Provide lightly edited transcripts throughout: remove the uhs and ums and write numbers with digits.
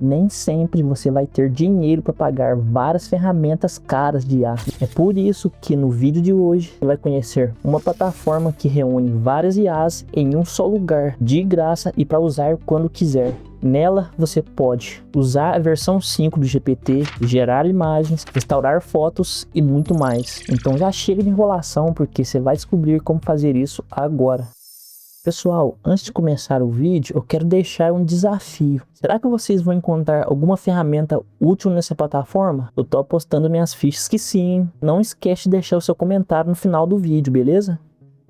Nem sempre você vai ter dinheiro para pagar várias ferramentas caras de IA. É por isso que no vídeo de hoje você vai conhecer uma plataforma que reúne várias IAs em um só lugar, de graça e para usar quando quiser. Nela você pode usar a versão 5 do GPT, gerar imagens, restaurar fotos e muito mais. Então já chega de enrolação, porque você vai descobrir como fazer isso agora. Pessoal, antes de começar o vídeo, eu quero deixar um desafio. Será que vocês vão encontrar alguma ferramenta útil nessa plataforma? Eu tô apostando minhas fichas que sim. Não esquece de deixar o seu comentário no final do vídeo, beleza?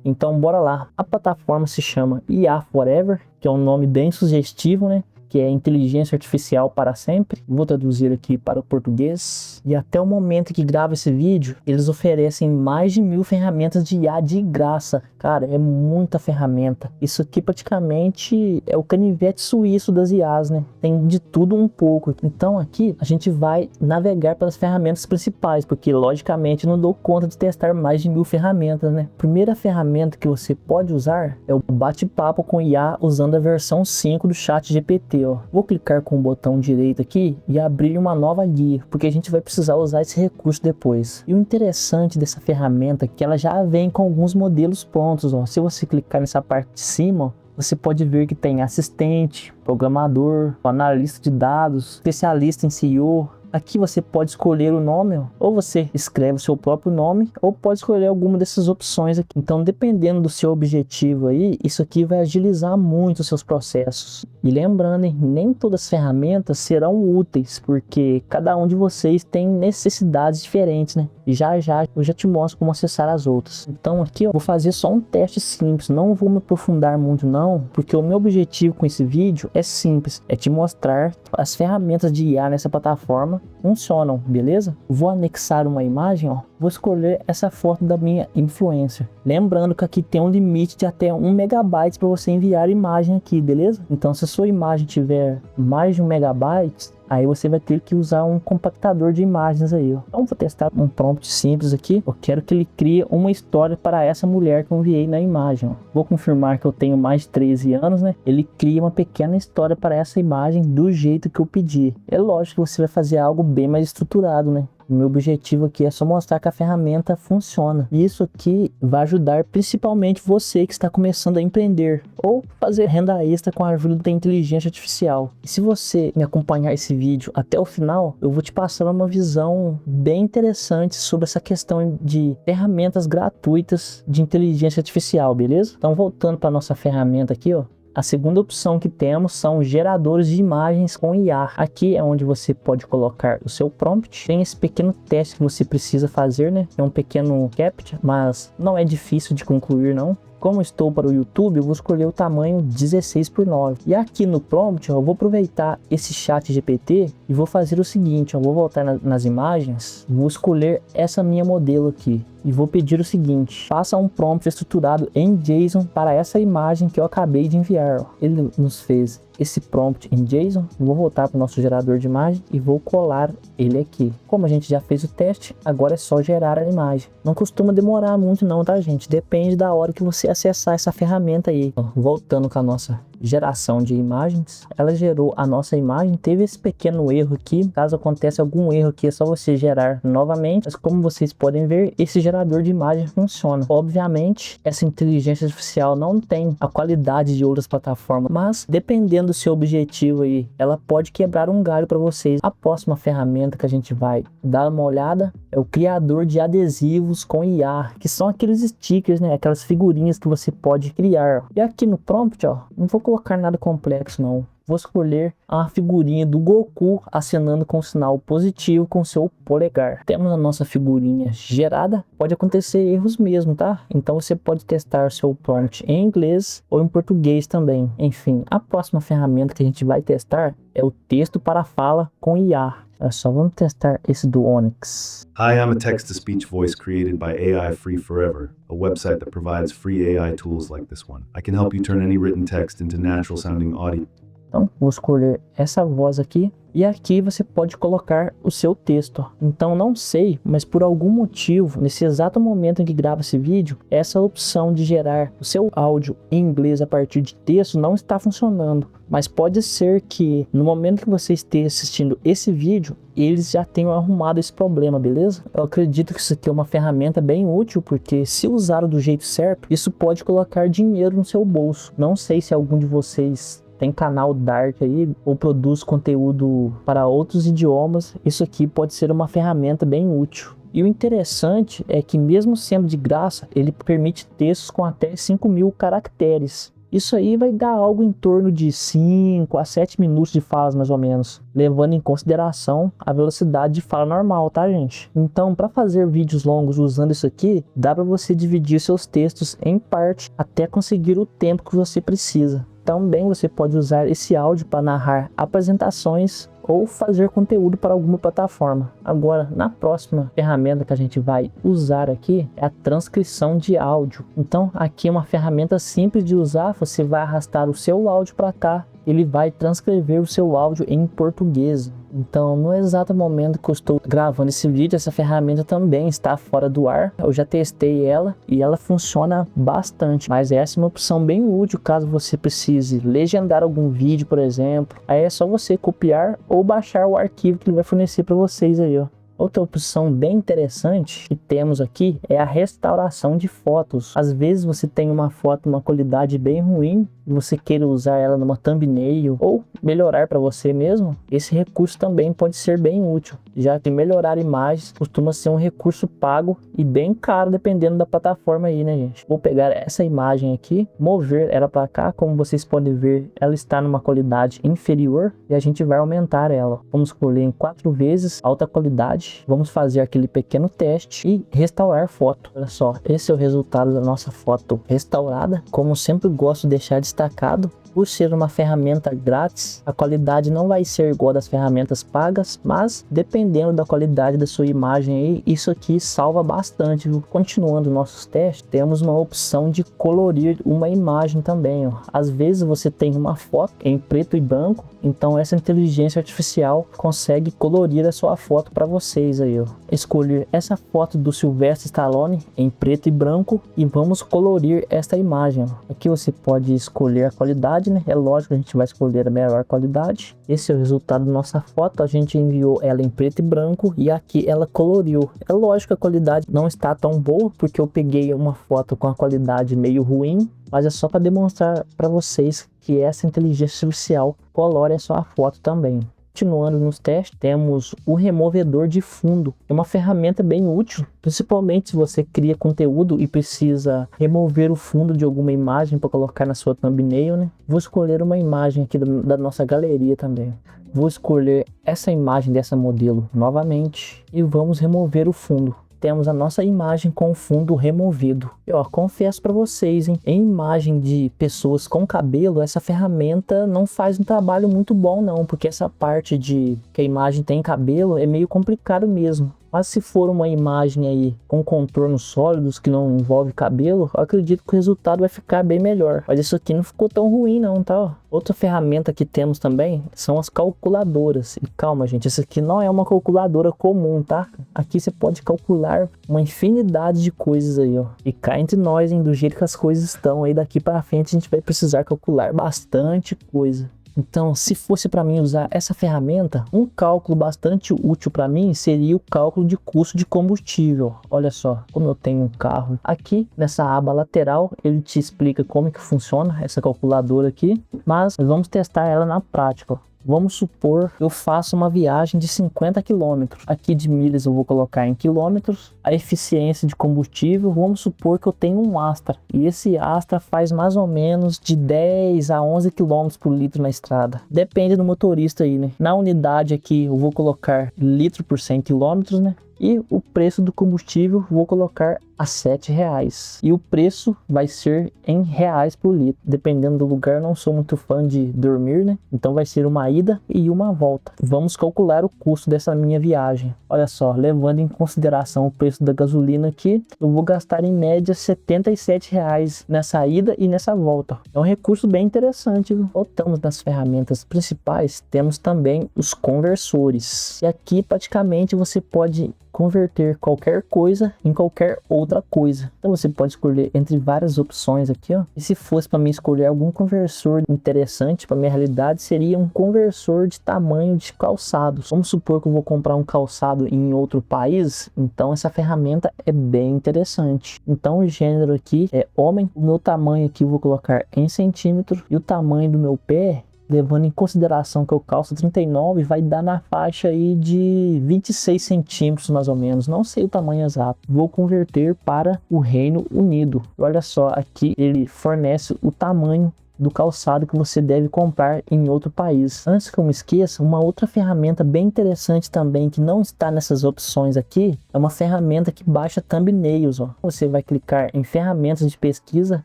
Então bora lá. A plataforma se chama IA Forever, que é um nome bem sugestivo, né? Que é inteligência artificial para sempre. Vou traduzir aqui para o português. E até o momento que gravo esse vídeo, eles oferecem mais de 1000 ferramentas de IA de graça. Cara, é muita ferramenta. Isso aqui praticamente é o canivete suíço das IAs, né? Tem de tudo um pouco. Então aqui a gente vai navegar pelas ferramentas principais, porque logicamente não dou conta de testar mais de 1000 ferramentas, né? Primeira ferramenta que você pode usar é o bate-papo com IA usando a versão 5 do ChatGPT. Vou clicar com o botão direito aqui e abrir uma nova guia, porque a gente vai precisar usar esse recurso depois. E o interessante dessa ferramenta é que ela já vem com alguns modelos prontos. Se você clicar nessa parte de cima, você pode ver que tem assistente, programador, analista de dados, especialista em SEO. Aqui você pode escolher o nome, ou você escreve o seu próprio nome, ou pode escolher alguma dessas opções aqui. Então, dependendo do seu objetivo aí, isso aqui vai agilizar muito os seus processos. E lembrando, hein, nem todas as ferramentas serão úteis, porque cada um de vocês tem necessidades diferentes, né? E já eu já te mostro como acessar as outras. Então aqui eu vou fazer só um teste simples, não vou me aprofundar muito não, porque o meu objetivo com esse vídeo é simples, é te mostrar as ferramentas de IA nessa plataforma funcionam, beleza? Vou anexar uma imagem, vou escolher essa foto da minha influencer. Lembrando que aqui tem um limite de até 1 megabyte para você enviar imagem aqui, beleza? Então se a sua imagem tiver mais de 1 megabyte, aí você vai ter que usar um compactador de imagens aí, Então vou testar um prompt simples aqui. Eu quero que ele crie uma história para essa mulher que eu enviei na imagem, Vou confirmar que eu tenho mais de 13 anos, né? Ele cria uma pequena história para essa imagem do jeito que eu pedi. É lógico que você vai fazer algo bem mais estruturado, né? O meu objetivo aqui é só mostrar que a ferramenta funciona. E isso aqui vai ajudar principalmente você que está começando a empreender ou fazer renda extra com a ajuda da inteligência artificial. E se você me acompanhar esse vídeo até o final, eu vou te passar uma visão bem interessante sobre essa questão de ferramentas gratuitas de inteligência artificial, beleza? Então voltando para nossa ferramenta aqui, A segunda opção que temos são geradores de imagens com IA. Aqui é onde você pode colocar o seu prompt. Tem esse pequeno teste que você precisa fazer, né? É um pequeno captcha, mas não é difícil de concluir, não. Como estou para o YouTube, eu vou escolher o tamanho 16:9. E aqui no prompt, eu vou aproveitar esse chat GPT e vou fazer o seguinte, eu vou voltar nas imagens, vou escolher essa minha modelo aqui. E vou pedir o seguinte, faça um prompt estruturado em JSON para essa imagem que eu acabei de enviar. Ele nos fez esse prompt em JSON. Vou voltar para o nosso gerador de imagem e vou colar ele aqui. Como a gente já fez o teste, agora é só gerar a imagem. Não costuma demorar muito não, tá, gente? Depende da hora que você acessar essa ferramenta aí. Voltando com a nossa geração de imagens, ela gerou a nossa imagem, teve esse pequeno erro aqui. Caso aconteça algum erro aqui, é só você gerar novamente. Mas como vocês podem ver, esse gerador de imagem funciona. Obviamente, essa inteligência artificial não tem a qualidade de outras plataformas, mas dependendo do seu objetivo aí, ela pode quebrar um galho para vocês. A próxima ferramenta que a gente vai dar uma olhada é o criador de adesivos com IA, que são aqueles stickers, né? Aquelas figurinhas que você pode criar. E aqui no prompt, não vou colocar nada complexo não. Vou escolher a figurinha do Goku acenando com o sinal positivo com seu polegar. Temos a nossa figurinha gerada. Pode acontecer erros mesmo, tá? Então você pode testar seu prompt em inglês ou em português também. Enfim, a próxima ferramenta que a gente vai testar é o texto para fala com IA. Só vamos testar esse do Onyx. Hi, I'm a text-to-speech voice created by AI Free Forever, a website that provides free AI tools like this one. I can help you turn any written text into natural-sounding audio. Então, vou escolher essa voz aqui. E aqui você pode colocar o seu texto. Então não sei, mas por algum motivo, nesse exato momento em que gravo esse vídeo, essa opção de gerar o seu áudio em inglês a partir de texto não está funcionando. Mas pode ser que no momento que você esteja assistindo esse vídeo, eles já tenham arrumado esse problema, beleza? Eu acredito que isso aqui é uma ferramenta bem útil, porque se usado do jeito certo, isso pode colocar dinheiro no seu bolso. Não sei se algum de vocês tem canal Dark aí, ou produz conteúdo para outros idiomas, isso aqui pode ser uma ferramenta bem útil. E o interessante é que mesmo sendo de graça, ele permite textos com até 5.000 caracteres. Isso aí vai dar algo em torno de 5 a 7 minutos de fala mais ou menos, levando em consideração a velocidade de fala normal, tá gente? Então, para fazer vídeos longos usando isso aqui, dá para você dividir seus textos em parte até conseguir o tempo que você precisa. Também você pode usar esse áudio para narrar apresentações ou fazer conteúdo para alguma plataforma. Agora, na próxima ferramenta que a gente vai usar aqui é a transcrição de áudio. Então, aqui é uma ferramenta simples de usar. Você vai arrastar o seu áudio para cá, ele vai transcrever o seu áudio em português. Então, no exato momento que eu estou gravando esse vídeo, essa ferramenta também está fora do ar. Eu já testei ela e ela funciona bastante, mas essa é uma opção bem útil caso você precise legendar algum vídeo, por exemplo. Aí é só você copiar ou baixar o arquivo que ele vai fornecer para vocês aí, ó. Outra opção bem interessante que temos aqui é a restauração de fotos. Às vezes você tem uma foto numa qualidade bem ruim e você queira usar ela numa thumbnail ou melhorar para você mesmo, esse recurso também pode ser bem útil, já que melhorar imagens costuma ser um recurso pago e bem caro dependendo da plataforma aí, né gente? Vou pegar essa imagem aqui, mover ela para cá, como vocês podem ver, ela está numa qualidade inferior e a gente vai aumentar ela. Vamos escolher em 4 vezes alta qualidade, vamos fazer aquele pequeno teste e restaurar foto. Olha só, esse é o resultado da nossa foto restaurada. Como sempre gosto de deixar destacado, por ser uma ferramenta grátis, a qualidade não vai ser igual das ferramentas pagas, mas dependendo da qualidade da sua imagem aí, isso aqui salva bastante, viu? Continuando nossos testes, temos uma opção de colorir uma imagem também, ó. Às vezes você tem uma foto em preto e branco, então essa inteligência artificial consegue colorir a sua foto para vocês aí, ó. Escolher essa foto do Sylvester Stallone em preto e branco e vamos colorir esta imagem, ó. Aqui você pode escolher a qualidade, né? É lógico que a gente vai escolher a melhor qualidade. Esse é o resultado da nossa foto. A gente enviou ela em preto e branco e aqui ela coloriu. É lógico que a qualidade não está tão boa porque eu peguei uma foto com a qualidade meio ruim, mas é só para demonstrar para vocês que essa inteligência artificial colore a sua foto também. Continuando nos testes, temos o removedor de fundo. É uma ferramenta bem útil, principalmente se você cria conteúdo e precisa remover o fundo de alguma imagem para colocar na sua thumbnail, né? Vou escolher uma imagem aqui da nossa galeria também. Vou escolher essa imagem dessa modelo novamente e vamos remover o fundo. Temos a nossa imagem com o fundo removido. E ó, confesso para vocês, hein, em imagem de pessoas com cabelo, essa ferramenta não faz um trabalho muito bom não, porque essa parte de que a imagem tem cabelo é meio complicado mesmo. Mas se for uma imagem aí com contornos sólidos que não envolve cabelo, eu acredito que o resultado vai ficar bem melhor. Mas isso aqui não ficou tão ruim não, tá? Outra ferramenta que temos também são as calculadoras. E calma gente, isso aqui não é uma calculadora comum, tá? Aqui você pode calcular uma infinidade de coisas aí, ó. E cá entre nós, hein, do jeito que as coisas estão aí, daqui para frente a gente vai precisar calcular bastante coisa. Então, se fosse para mim usar essa ferramenta, um cálculo bastante útil para mim seria o cálculo de custo de combustível. Olha só, como eu tenho um carro aqui, nessa aba lateral, ele te explica como que funciona essa calculadora aqui, mas vamos testar ela na prática. Vamos supor que eu faço uma viagem de 50 km. Aqui de milhas eu vou colocar em quilômetros. A eficiência de combustível, vamos supor que eu tenho um Astra. E esse Astra faz mais ou menos de 10 a 11 km por litro na estrada. Depende do motorista aí, né? Na unidade aqui eu vou colocar litro por 100 km, né? E o preço do combustível vou colocar a R$7. E o preço vai ser em reais por litro. Dependendo do lugar, eu não sou muito fã de dormir, né? Então vai ser uma ida e uma volta. Vamos calcular o custo dessa minha viagem. Olha só, levando em consideração o preço da gasolina aqui, eu vou gastar em média R$77 nessa ida e nessa volta. É um recurso bem interessante, viu? Voltamos nas ferramentas principais, temos também os conversores. E aqui praticamente você pode converter qualquer coisa em qualquer outra coisa. Então você pode escolher entre várias opções aqui, ó. E se fosse para mim escolher algum conversor interessante para minha realidade, seria um conversor de tamanho de calçados. Vamos supor que eu vou comprar um calçado em outro país, então essa ferramenta é bem interessante. Então o gênero aqui é homem, o meu tamanho aqui eu vou colocar em centímetro e o tamanho do meu pé, levando em consideração que eu calço 39, vai dar na faixa aí de 26 centímetros mais ou menos. Não sei o tamanho exato. Vou converter para o Reino Unido. Olha só, aqui ele fornece o tamanho do calçado que você deve comprar em outro país. Antes que eu me esqueça, uma outra ferramenta bem interessante também que não está nessas opções aqui é uma ferramenta que baixa thumbnails, ó. Você vai clicar em ferramentas de pesquisa.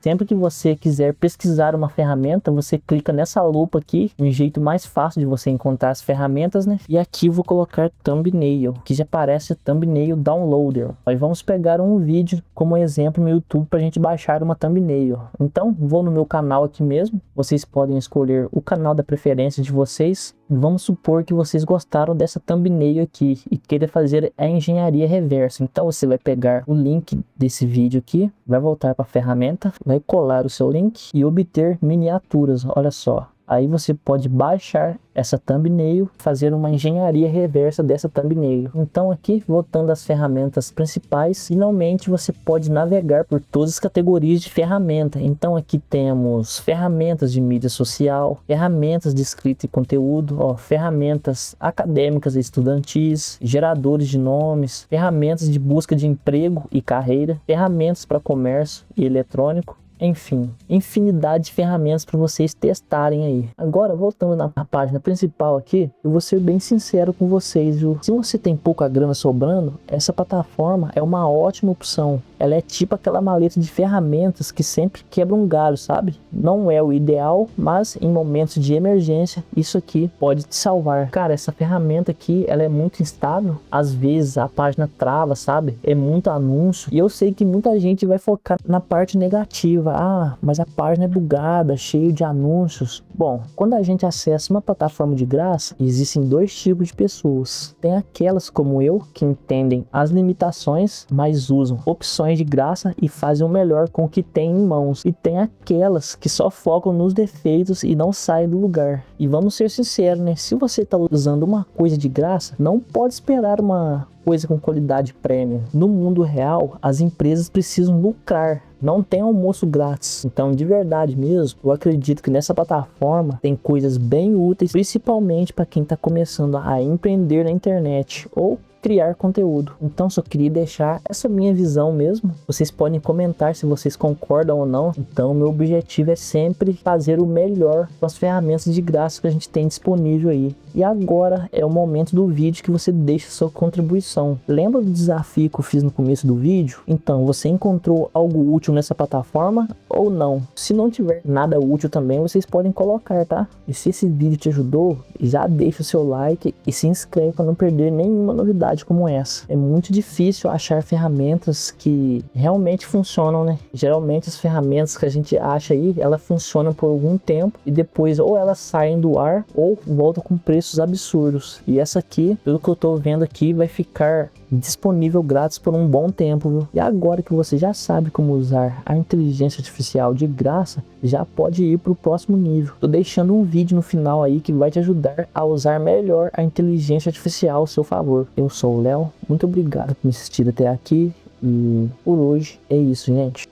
Sempre que você quiser pesquisar uma ferramenta, você clica nessa lupa aqui, um jeito mais fácil de você encontrar as ferramentas, né? E aqui vou colocar thumbnail, que já aparece thumbnail downloader. Aí vamos pegar um vídeo como exemplo no YouTube para a gente baixar uma thumbnail. Então vou no meu canal aqui mesmo. Vocês podem escolher o canal da preferência de vocês. Vamos supor que vocês gostaram dessa thumbnail aqui e queira fazer a engenharia reversa. Então você vai pegar o link desse vídeo aqui, vai voltar para a ferramenta, vai colar o seu link e obter miniaturas. Olha só. Aí você pode baixar essa thumbnail, fazer uma engenharia reversa dessa thumbnail. Então aqui, voltando às ferramentas principais, finalmente você pode navegar por todas as categorias de ferramenta. Então aqui temos ferramentas de mídia social, ferramentas de escrita e conteúdo, ó, ferramentas acadêmicas e estudantis, geradores de nomes, ferramentas de busca de emprego e carreira, ferramentas para comércio e eletrônico. Enfim, infinidade de ferramentas para vocês testarem aí. Agora, voltando na página principal aqui, eu vou ser bem sincero com vocês, viu? Se você tem pouca grana sobrando, essa plataforma é uma ótima opção. Ela é tipo aquela maleta de ferramentas que sempre quebra um galho, sabe? Não é o ideal, mas em momentos de emergência, isso aqui pode te salvar. Cara, essa ferramenta aqui, ela é muito instável. Às vezes a página trava, sabe? É muito anúncio. E eu sei que muita gente vai focar na parte negativa. Ah, mas a página é bugada, cheio de anúncios. Bom, quando a gente acessa uma plataforma de graça, existem dois tipos de pessoas. Tem aquelas como eu, que entendem as limitações, mas usam opções de graça e fazem o melhor com o que tem em mãos. E tem aquelas que só focam nos defeitos e não saem do lugar. E vamos ser sinceros, né? Se você está usando uma coisa de graça, não pode esperar uma coisa com qualidade premium. No mundo real, as empresas precisam lucrar. Não tem almoço grátis. Então, de verdade mesmo, eu acredito que nessa plataforma tem coisas bem úteis, principalmente para quem está começando a empreender na internet ou criar conteúdo. Então só queria deixar essa minha visão mesmo. Vocês podem comentar se vocês concordam ou não. Então meu objetivo é sempre fazer o melhor com as ferramentas de graça que a gente tem disponível aí. E agora é o momento do vídeo que você deixa sua contribuição. Lembra do desafio que eu fiz no começo do vídeo? Então, você encontrou algo útil nessa plataforma ou não? Se não tiver nada útil também, vocês podem colocar, tá? E se esse vídeo te ajudou, já deixa o seu like e se inscreve para não perder nenhuma novidade como essa. É muito difícil achar ferramentas que realmente funcionam, né? Geralmente as ferramentas que a gente acha aí, elas funcionam por algum tempo e depois ou elas saem do ar ou voltam com preço absurdos. E essa aqui, pelo que eu tô vendo aqui, vai ficar disponível grátis por um bom tempo, viu? E agora que você já sabe como usar a inteligência artificial de graça, já pode ir para o próximo nível. Tô deixando um vídeo no final aí que vai te ajudar a usar melhor a inteligência artificial ao seu favor. Eu sou o Léo, muito obrigado por me assistir até aqui e por hoje é isso, gente.